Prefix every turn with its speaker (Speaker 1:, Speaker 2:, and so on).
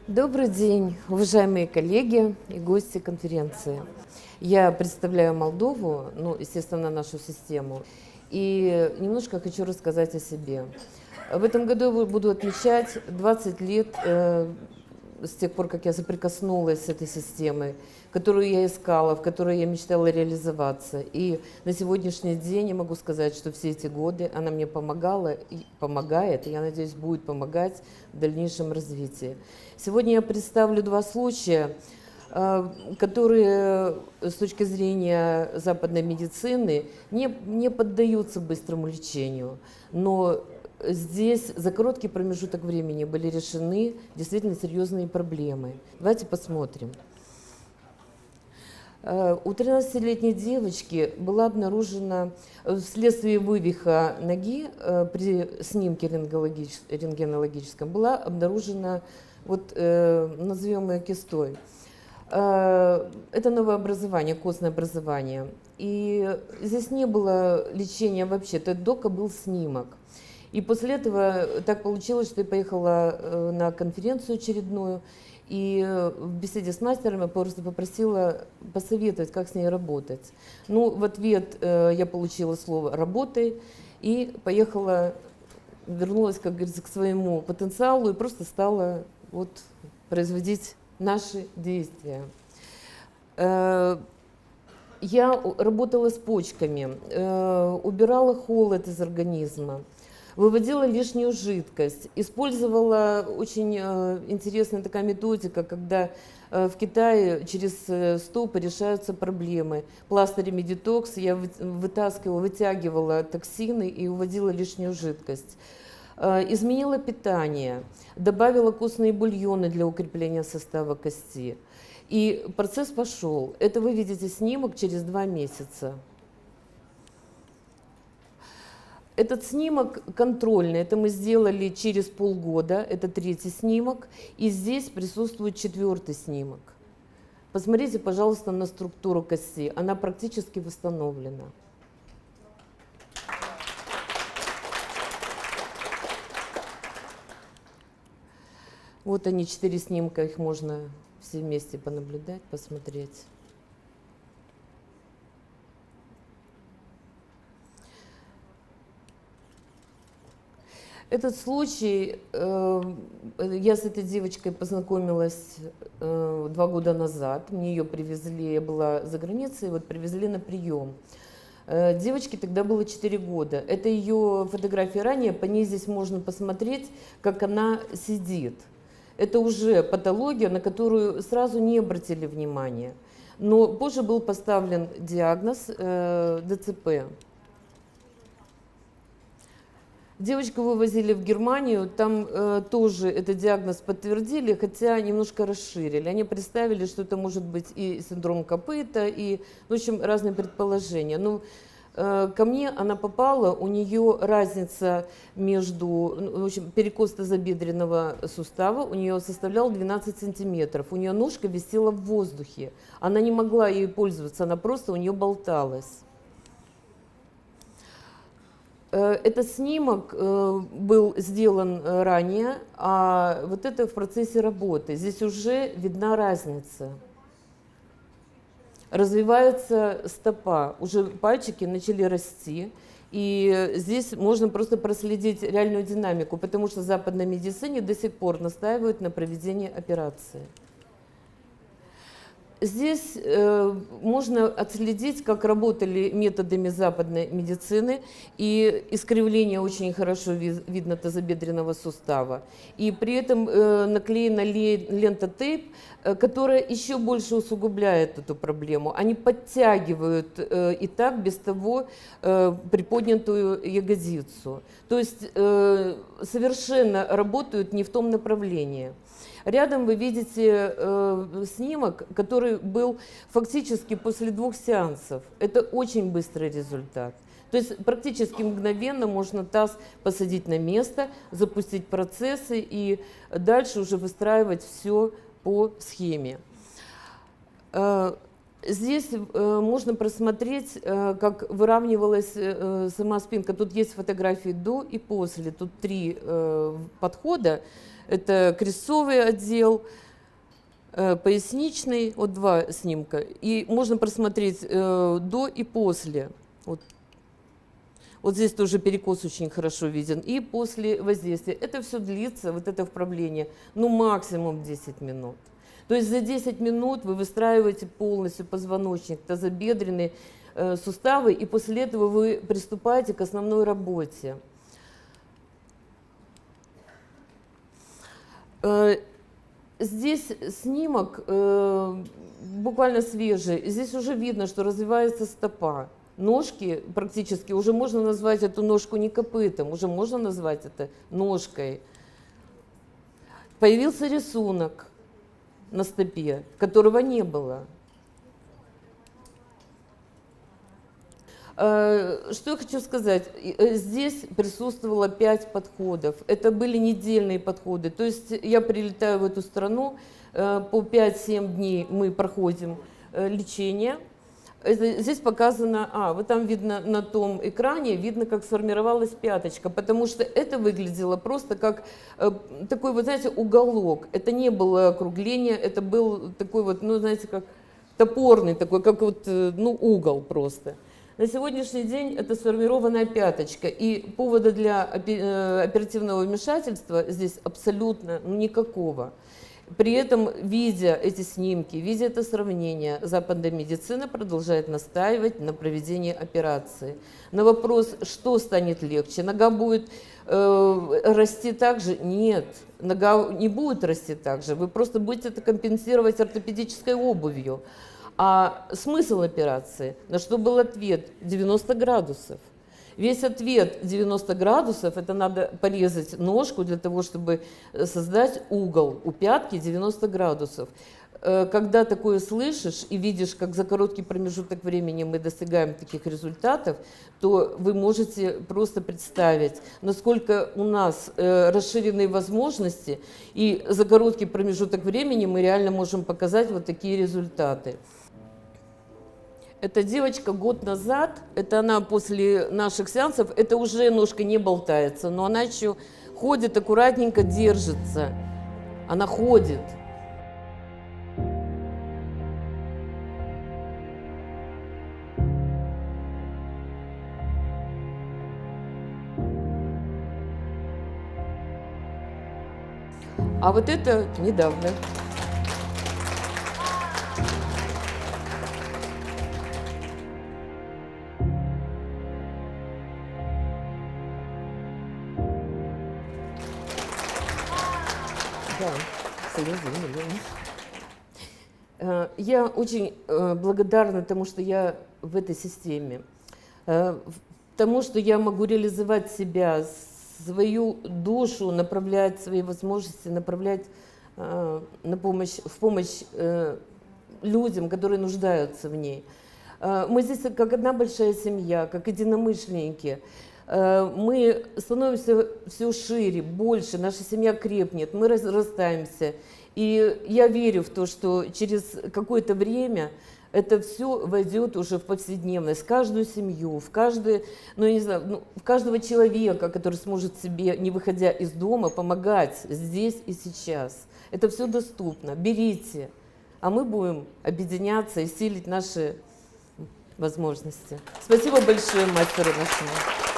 Speaker 1: Добрый день, уважаемые коллеги и гости конференции. Я представляю Молдову, ну, естественно, нашу систему, и немножко хочу рассказать о себе. В этом году я буду отмечать 20 лет с тех пор, как я соприкоснулась с этой системой, которую я искала, в которой я мечтала реализоваться. И на сегодняшний день я могу сказать, что все эти годы она мне помогала и помогает, и я надеюсь, будет помогать в дальнейшем развитии. Сегодня я представлю два случая, которые с точки зрения западной медицины не поддаются быстрому лечению, но здесь за короткий промежуток времени были решены действительно серьезные проблемы. Давайте посмотрим. У 13-летней девочки была обнаружена вследствие вывиха ноги при снимке рентгенологическом была обнаружена, вот назовем ее кистой. Это новообразование, костное образование. И здесь не было лечения вообще, только был снимок. И после этого так получилось, что я поехала на конференцию очередную, и в беседе с мастером я просто попросила посоветовать, как с ней работать. Ну, в ответ я получила слово «работай», и поехала, вернулась, как говорится, к своему потенциалу и просто стала вот производить наши действия. Я работала с почками, убирала холод из организма, выводила лишнюю жидкость, использовала очень интересная такая методика, когда в Китае через стопы решаются проблемы. Пластырями детокс я вытягивала токсины и уводила лишнюю жидкость. Изменила питание, добавила костные бульоны для укрепления состава кости. И процесс пошел. Это вы видите снимок через 2 месяца. Этот снимок контрольный, это мы сделали через полгода, это 3-й снимок, и здесь присутствует 4-й снимок. Посмотрите, пожалуйста, на структуру кости, она практически восстановлена. Вот они, 4 снимка, их можно все вместе понаблюдать, посмотреть. Этот случай, я с этой девочкой познакомилась 2 года назад. Мне ее привезли, я была за границей, вот привезли на прием. Девочке тогда было 4 года. Это ее фотография ранее, по ней здесь можно посмотреть, как она сидит. Это уже патология, на которую сразу не обратили внимания. Но позже был поставлен диагноз ДЦП. Девочку вывозили в Германию, там тоже этот диагноз подтвердили, хотя немножко расширили. Они представили, что это может быть и синдром копыта, и, в общем, разные предположения. Но ко мне она попала, у нее разница между, в общем, перекос тазобедренного сустава у нее составлял 12 сантиметров. У нее ножка висела в воздухе, она не могла ей пользоваться, она просто у нее болталась. Этот снимок был сделан ранее, а вот это в процессе работы. Здесь уже видна разница. Развивается стопа, уже пальчики начали расти. И здесь можно просто проследить реальную динамику, потому что в западной медицине до сих пор настаивают на проведении операции. Здесь можно отследить, как работали методами западной медицины, и искривление очень хорошо видно тазобедренного сустава. И при этом наклеена лента тейп, которая еще больше усугубляет эту проблему. Они подтягивают и так без того приподнятую ягодицу. То есть совершенно работают не в том направлении. Рядом вы видите снимок, который был фактически после 2 сеансов. Это очень быстрый результат. То есть практически мгновенно можно таз посадить на место, запустить процессы и дальше уже выстраивать все по схеме. Здесь можно просмотреть, как выравнивалась сама спинка. Тут есть фотографии до и после. Тут 3 подхода. Это крестцовый отдел, поясничный, вот 2 снимка. И можно просмотреть до и после. Вот здесь тоже перекос очень хорошо виден. И после воздействия. Это все длится, вот это вправление, ну максимум 10 минут. То есть за 10 минут вы выстраиваете полностью позвоночник, тазобедренные суставы, и после этого вы приступаете к основной работе. Здесь снимок буквально свежий. Здесь уже видно, что развивается стопа. Ножки практически, уже можно назвать эту ножку не копытом, уже можно назвать это ножкой. Появился рисунок на стопе, которого не было. Что я хочу сказать, здесь присутствовало 5 подходов, это были недельные подходы, то есть я прилетаю в эту страну, по 5-7 дней мы проходим лечение. Здесь показано, вот там видно на том экране, видно, как сформировалась пяточка, потому что это выглядело просто как такой, вот знаете, уголок. Это не было округление, это был такой вот, ну, знаете, как топорный такой, как вот, ну, угол просто. На сегодняшний день это сформированная пяточка, и повода для оперативного вмешательства здесь абсолютно никакого. При этом, видя эти снимки, видя это сравнение, западная медицина продолжает настаивать на проведении операции. На вопрос, что станет легче, нога будет расти так же? Нет, нога не будет расти так же, вы просто будете это компенсировать ортопедической обувью. А смысл операции? На что был ответ? 90 градусов. Весь ответ 90 градусов, это надо порезать ножку для того, чтобы создать угол у пятки 90 градусов. Когда такое слышишь и видишь, как за короткий промежуток времени мы достигаем таких результатов, то вы можете просто представить, насколько у нас расширенные возможности, и за короткий промежуток времени мы реально можем показать вот такие результаты. Эта девочка год назад, это она после наших сеансов, это уже ножка не болтается, но она еще ходит, аккуратненько держится. Она ходит. А вот это недавно. Я очень благодарна тому, что я в этой системе, тому, что я могу реализовать себя, свою душу, направлять свои возможности, направлять в помощь людям, которые нуждаются в ней. Мы здесь как одна большая семья, как единомышленники. Мы становимся все шире, больше, наша семья крепнет, мы разрастаемся. И я верю в то, что через какое-то время это все войдет уже в повседневность, в каждую семью, в каждый, ну, я не знаю, в каждого человека, который сможет себе, не выходя из дома, помогать здесь и сейчас. Это все доступно, берите, а мы будем объединяться и силить наши возможности. Спасибо большое мастеру нашему.